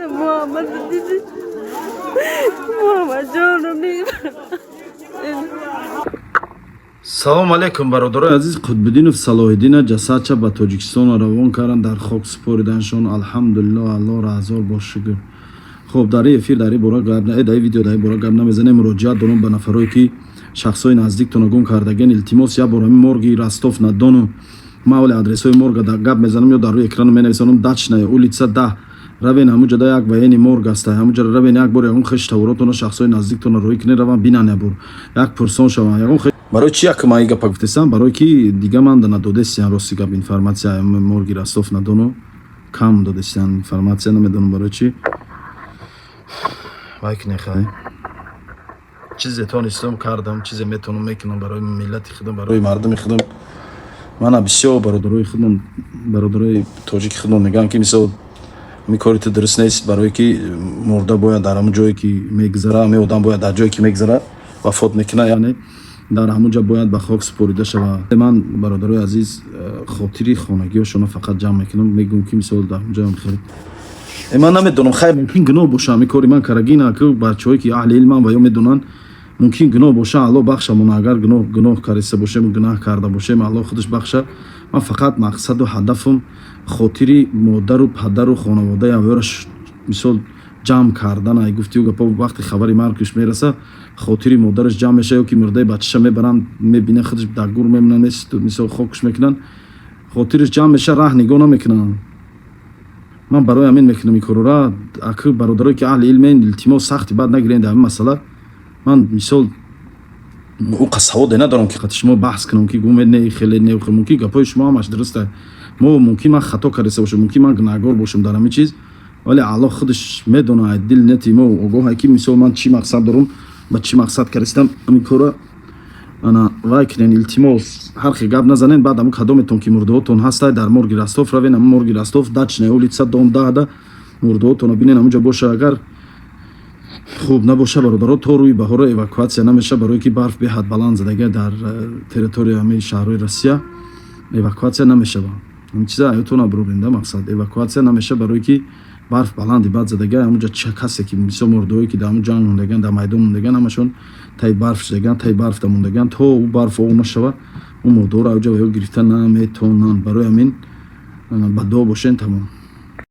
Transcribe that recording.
محمد دیدی محمد جانم салому алейкум бародарои азиз. Қутбуддинов Салоҳиддина ҷасадча ба Тоҷикистон равон карданд. дар хок супориданшон. алҳамдулиллоҳ, аллоҳро ҳазор бош шукр. хуб, дар ин эфир дар ин бора гап дар ин видео дар ин бора гап намезанем. муроҷиат дорам ба нафарое ки шахсои наздиктона гум кардаган. илтимос як бор ҳамин морги Ростов на Дону маъоли адресои морга дар гап мезанам ё дар рӯи экрано менависонам. Дачная улица 10 равен ҳамуҷада як военни морг аст. ҳамуҷада равен як бор ягон хеш тавуротона шахсои наздиктона роҳӣ кунед раван бинан як бор як пурсон шаванд. ягон барои чи як ман гапа гуфтесам? барои ки дига ман надодестиян рости гап информация морги Ростов на Дону кам додестиян информация. намедонам барои чи вайк нехай чизе тонистам кардам, чизе метонам мекунам барои миллати худам, барои мардуми худам. мана бисёр бародарои худам, бародарои тоҷики худам мегӯям ки мисол ми кори ту дуруст нест. барое ки мурда бояд дар ҳамун ҷое ки мегзара, ҳамин одам бояд дар ҷое ки мегзара вафот мекуна, яъне дар ҳамун ҷо бояд ба хок супорида шавад. ман бародарои азиз хотири хонагиҳошона фақат ҷамъ мекунам. мегӯям ки мисол дар ҳамун ҷоям хеле ман намедонам, хайр мумкин гуноҳ боша ҳамин кори ман карагина ки бачаҳое ки аҳли илман ва ё медонанд мумкин гуноҳ боша. аллоҳ бахшамона агар гуноҳ кариста бошем, гунаҳ карда бошем, аллоҳ худаш бахша. ман фақат мақсаду ҳадафам хотири модару падару хонаводаи авёраш мисол ҷамъ кардан. ай гуфтиу гапо вақте хабари маргаш мераса хотири модараш ҷамъ меша, ё ки мурдаи бачаша мебаранд мебинад худаш дар гур мемонад, мисол хокш мекунанд, хотираш ҷамъ меша, раҳ нигоҳ намекунанд. ман барои ҳамин мекунам ин корора. аки бародарое ки аҳли илмен илтимос сахти бад нагиред ҳамин масъала. ман мисол او قصواده ندارم که قطع شما بحث کنم که گومه نه خیلی نه خیلی ممکن گپای شما همش درسته. ما ممکن من خطا کرده باشم، ممکن من گناهکار باشم در همین چیز، ولی الله خودش میدونه. دل نتی ما آگاه کی مثلا من چی مقصد دارم با چی مقصد کردم همین کارا. انا وایکنین التماس هر خی گپ نزنین. بعد هم کدامتون که مردهاتون هسته در مورگ رستوف روین، هم مورگ رستوف دچنه اولیت دام ده مردهاتون ببینین همونجا باشه. اگر خوب نباشه برادرها تا روی بهار اواکواسیا نمیشه، برای که برف به حد بلند زدگی در تریتوری همه شهرهای روسیه اواکواسیا نمیشه. این چیزا ایتون ابرورنده مقصد اواکواسیا نمیشه، برای که برف بلندی بعد زدگی همونجا چه کسی که مثل مردهایی که در جنگ موندگان در میدان موندگان همشون تای برف شدگان، تای برف در موندگان تا او برف او نشوه اون مرده را اونجا گرفتن نمیتونن. برای همین بدو باشین تمام.